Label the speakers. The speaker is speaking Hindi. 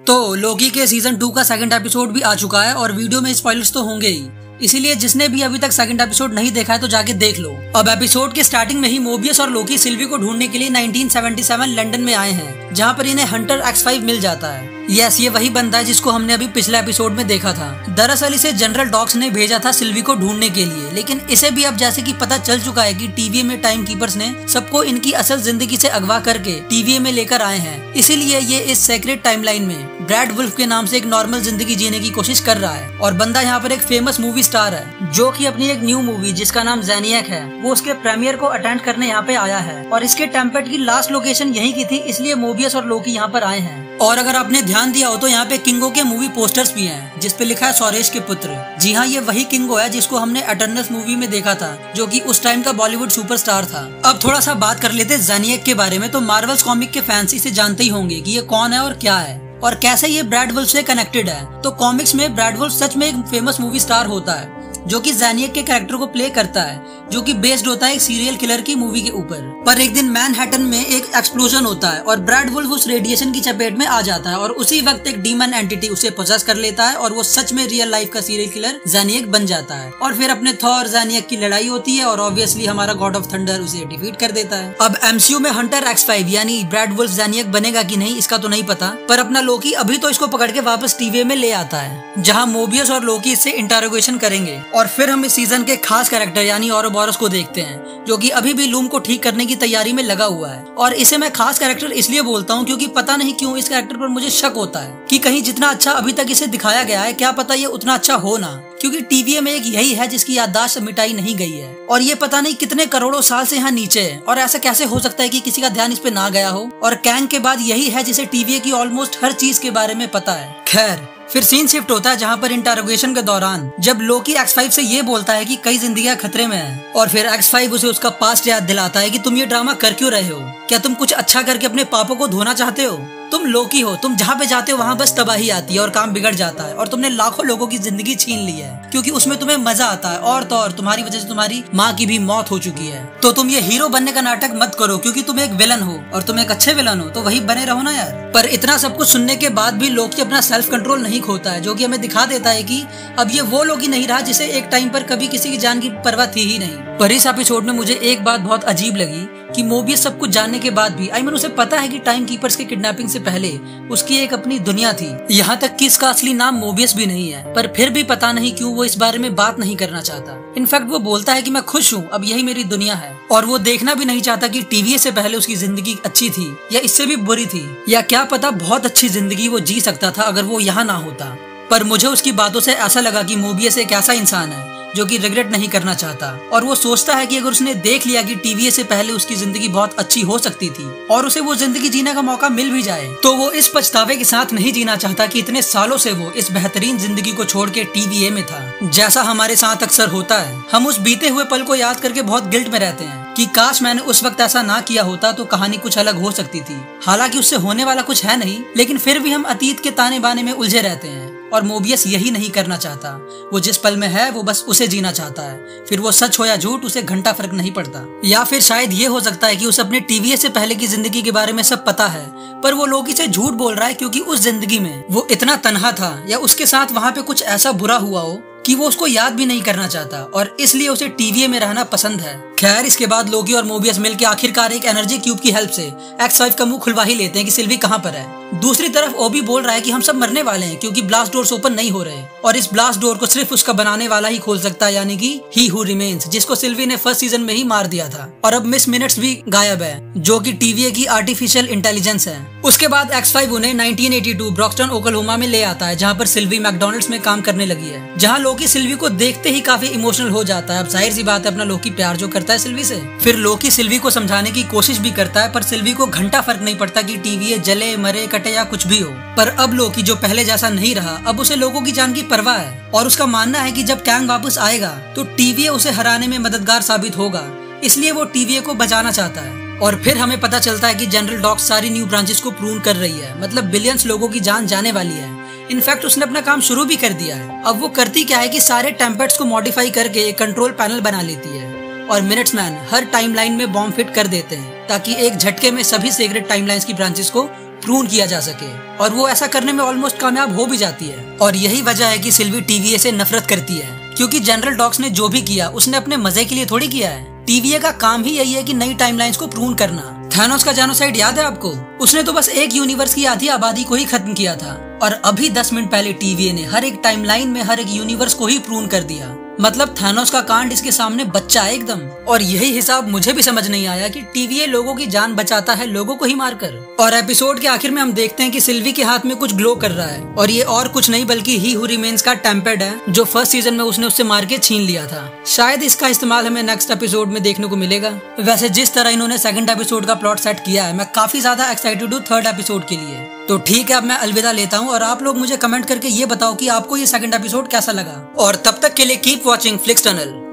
Speaker 1: तो लोकी के सीजन 2 का सेकंड एपिसोड भी आ चुका है और वीडियो में स्पॉयलर्स तो होंगे ही, इसीलिए जिसने भी अभी तक सेकंड एपिसोड नहीं देखा है तो जाके देख लो। अब एपिसोड के स्टार्टिंग में ही मोबियस और लोकी सिल्वी को ढूंढने के लिए 1977 लंदन में आए हैं, जहाँ पर इन्हें हंटर X5 मिल जाता है। यस, ये वही बंदा है जिसको हमने अभी पिछले एपिसोड में देखा था। दरअसल इसे जनरल डॉक्स ने भेजा था सिल्वी को ढूंढने के लिए, लेकिन इसे भी अब जैसे कि पता चल चुका है कि टीवीए में टाइम कीपर्स ने सबको इनकी असल जिंदगी से अगवा करके टीवीए में लेकर आए हैं। इसीलिए ये इस सेक्रेट टाइमलाइन में ब्रैड वुल्फ के नाम से एक नॉर्मल जिंदगी जीने की कोशिश कर रहा है। और बंदा यहाँ पर एक फेमस मूवी स्टार है, जो कि अपनी एक न्यू मूवी जिसका नाम ज़ेनिएक है, वो उसके प्रीमियर को अटेंड करने यहाँ पे आया है। और इसके टेम्पेट की लास्ट लोकेशन यही की थी, इसलिए मोबियस और लोकी यहाँ पर आए हैं। और अगर आपने ध्यान दिया हो तो यहाँ पे किंगो के मूवी पोस्टर्स भी हैं, जिसपे लिखा है सौरेश के पुत्र। जी हाँ, ये वही किंगो है जिसको हमने एटर्नल्स मूवी में देखा था, जो कि उस टाइम का बॉलीवुड सुपरस्टार था। अब थोड़ा सा बात कर लेते हैं ज़ेनिएक के बारे में। तो मार्वल्स कॉमिक के फैंस इसे जानते ही होंगे कि ये कौन है और क्या है और कैसे ये ब्रैड वुल्फ से कनेक्टेड है। तो कॉमिक्स में ब्रैड वुल्फ सच में एक फेमस मूवी स्टार होता है, जो कि ज़ेनिएक के कैरेक्टर को प्ले करता है, जो कि बेस्ड होता है एक सीरियल किलर की मूवी के ऊपर। पर एक दिन मैनहट्टन में एक एक्सप्लोजन होता है और ब्रैड वुल्फ उस रेडिएशन की चपेट में आ जाता है और उसी वक्त एक डीमन एंटिटी उसे पोजेस कर लेता है और वो सच में रियल लाइफ का सीरियल किलर ज़ेनिएक बन जाता है। और फिर अपने थॉर और ज़ेनिएक की लड़ाई होती है और ऑब्वियसली हमारा गॉड ऑफ थंडर उसे डिफीट कर देता है। अब एमसीयू में हंटर X5 यानी ब्रैड वुल्फ ज़ेनिएक बनेगा कि नहीं इसका तो नहीं पता, पर अपना लोकी अभी तो इसको पकड़ के वापस टीवीए में ले आता है, जहाँ मोबियस और लोकी इससे इंटरोगेशन करेंगे। और फिर हम इस सीजन के खास कैरेक्टर यानी औरोबोरस को देखते हैं, जो कि अभी भी लूम को ठीक करने की तैयारी में लगा हुआ है। और इसे मैं खास कैरेक्टर इसलिए बोलता हूँ क्योंकि पता नहीं क्यों इस कैरेक्टर पर मुझे शक होता है कि कहीं जितना अच्छा अभी तक इसे दिखाया गया है, क्या पता ये उतना अच्छा हो ना, क्योंकि टीवीए में एक यही है जिसकी याददाश्त मिटाई नहीं गई है और ये पता नहीं कितने करोड़ों साल से यहाँ नीचे है। और ऐसा कैसे हो सकता है कि किसी का ध्यान इस पे ना गया हो। और कैंग के बाद यही है जिसे टीवीए की ऑलमोस्ट हर चीज के बारे में पता है। खैर, फिर सीन शिफ्ट होता है जहाँ पर इंटरोगेशन के दौरान जब लोकी X5 से ये बोलता है कि कई जिंदगियां खतरे में हैं और फिर X5 उसे उसका पास्ट याद दिलाता है कि तुम ये ड्रामा कर क्यों रहे हो, क्या तुम कुछ अच्छा करके अपने पापों को धोना चाहते हो? तुम लोकी हो, तुम जहाँ पे जाते हो वहाँ बस तबाही आती है और काम बिगड़ जाता है और तुमने लाखों लोगों की जिंदगी छीन ली है क्योंकि उसमें तुम्हें मजा आता है और तो और तुम्हारी वजह से तुम्हारी माँ की भी मौत हो चुकी है। तो तुम ये हीरो बनने का नाटक मत करो क्योंकि तुम एक विलन हो और तुम एक अच्छे विलन हो, तो वही बने रहो ना यार। पर इतना सब कुछ सुनने के बाद भी लोकी अपना सेल्फ कंट्रोल नहीं खोता है, जो कि हमें दिखा देता है कि अब ये वो लोकी नहीं रहा जिसे एक टाइम पर कभी किसी की जान की परवाह थी ही नहीं। पर इस एपिसोड में मुझे एक बात बहुत अजीब लगी कि मोबियस सब कुछ जानने के बाद भी उसे पता है कि टाइम कीपर्स के किडनैपिंग से पहले उसकी एक अपनी दुनिया थी। यहाँ तक कि इसका असली नाम मोबियस भी नहीं है, पर फिर भी पता नहीं क्यों वो इस बारे में बात नहीं करना चाहता। इनफैक्ट वो बोलता है कि मैं खुश हूँ, अब यही मेरी दुनिया है। और वो देखना भी नहीं चाहता कि टीवीए से पहले उसकी जिंदगी अच्छी थी या इससे भी बुरी थी, या क्या पता बहुत अच्छी जिंदगी वो जी सकता था अगर वो यहाँ ना होता। पर मुझे उसकी बातों से ऐसा लगा कि मोबियस एक ऐसा इंसान है जो कि रिग्रेट नहीं करना चाहता और वो सोचता है कि अगर उसने देख लिया कि टीवीए से पहले उसकी जिंदगी बहुत अच्छी हो सकती थी और उसे वो जिंदगी जीने का मौका मिल भी जाए, तो वो इस पछतावे के साथ नहीं जीना चाहता कि इतने सालों से वो इस बेहतरीन जिंदगी को छोड़ के टीवीए में था। जैसा हमारे साथ अक्सर होता है, हम उस बीते हुए पल को याद करके बहुत गिल्ट में रहते हैं कि काश मैंने उस वक्त ऐसा ना किया होता तो कहानी कुछ अलग हो सकती थी। हालांकि उससे होने वाला कुछ है नहीं, लेकिन फिर भी हम अतीत के ताने बाने में उलझे रहते हैं। और मोबियस यही नहीं करना चाहता, वो जिस पल में है वो बस उसे जीना चाहता है, फिर वो सच हो या झूठ उसे घंटा फर्क नहीं पड़ता। या फिर शायद ये हो सकता है कि उसे अपने टीवीए से पहले की जिंदगी के बारे में सब पता है, पर वो लोकी से झूठ बोल रहा है क्योंकि उस जिंदगी में वो इतना तन्हा था या उसके साथ वहाँ पे कुछ ऐसा बुरा हुआ हो कि वो उसको याद भी नहीं करना चाहता और इसलिए उसे टीवीए में रहना पसंद है। खैर, इसके बाद लोकी और मोबियस मिलकर आखिरकार एक एनर्जी क्यूब की हेल्प से X5 का मुंह खुलवा ही लेते हैं कि सिल्वी कहाँ पर है। दूसरी तरफ ओबी बोल रहा है कि हम सब मरने वाले हैं क्योंकि ब्लास्ट डोर्स ओपन नहीं हो रहे और इस ब्लास्ट डोर को सिर्फ उसका बनाने वाला ही खोल सकता है, यानी कि ही हु रिमेन्स, जिसको सिल्वी ने फर्स्ट सीजन में ही मार दिया था। और अब मिस मिनट्स भी गायब है, जो कि टीवीए की आर्टिफिशियल इंटेलिजेंस है। उसके बाद X5 उन्हें 1982 ब्रॉक्सटन ओक्लाहोमा में ले आता है, जहाँ पर सिल्वी मैकडॉनल्ड्स में काम करने लगी है, जहाँ लोकी सिल्वी को देखते ही काफी इमोशनल हो जाता है। अब जाहिर सी बात है, अपना लोकी प्यार जो करता है सिल्वी से। फिर लोकी सिल्वी को समझाने की कोशिश भी करता है, पर सिल्वी को घंटा फर्क नहीं पड़ता कि टीवीए जले मरे कटे या कुछ भी हो। पर अब लोकी जो पहले जैसा नहीं रहा, अब उसे लोगों की जान की परवाह है और उसका मानना है कि जब कैंग वापस आएगा तो टीवीए उसे हराने में मददगार साबित होगा, इसलिए वो टीवीए को बचाना चाहता है। और फिर हमें पता चलता है कि जनरल डॉक्स सारी न्यू ब्रांचेस को प्रून कर रही है, मतलब बिलियंस लोगों की जान जाने वाली है। इनफैक्ट उसने अपना काम शुरू भी कर दिया है। अब वो करती क्या है कि सारे टेम्पेट्स को मॉडिफाई करके एक कंट्रोल पैनल बना लेती है और मिनट्समैन हर टाइमलाइन में बॉम्ब फिट कर देते हैं ताकि एक झटके में सभी सीक्रेट टाइमलाइंस की ब्रांचेस को प्रून किया जा सके, और वो ऐसा करने में ऑलमोस्ट कामयाब हो भी जाती है। और यही वजह है कि सिल्वी TVA से नफरत करती है, क्योंकि जनरल डॉक्स ने जो भी किया उसने अपने मजे के लिए थोड़ी किया है। TVA का काम ही यही है कि नई टाइमलाइंस को प्रून करना। थैनोस का जेनोसाइड याद है आपको? उसने तो बस एक यूनिवर्स की आधी आबादी को ही खत्म किया था, और अभी 10 मिनट पहले TVA ने हर एक टाइमलाइन में हर एक यूनिवर्स को ही प्रून कर दिया। मतलब थैनोस का कांड इसके सामने बच्चा है एकदम। और यही हिसाब मुझे भी समझ नहीं आया कि TVA लोगों की जान बचाता है लोगों को ही मारकर। और एपिसोड के आखिर में हम देखते हैं कि सिल्वी के हाथ में कुछ ग्लो कर रहा है, और ये और कुछ नहीं बल्कि ही हू रिमेन्स का टेम्पेड है, जो फर्स्ट सीजन में उसने उससे मार के छीन लिया था। शायद इसका इस्तेमाल हमें नेक्स्ट एपिसोड में देखने को मिलेगा। वैसे जिस तरह इन्होंने सेकंड एपिसोड का प्लॉट सेट किया है, मैं काफी ज्यादा एक्साइटेड हूँ थर्ड एपिसोड के लिए। तो ठीक है, अब मैं अलविदा लेता हूँ, और आप लोग मुझे कमेंट करके ये बताओ कि आपको ये सेकंड एपिसोड कैसा लगा। और तब तक के लिए कीप वॉचिंग फ्लिक्स टनल।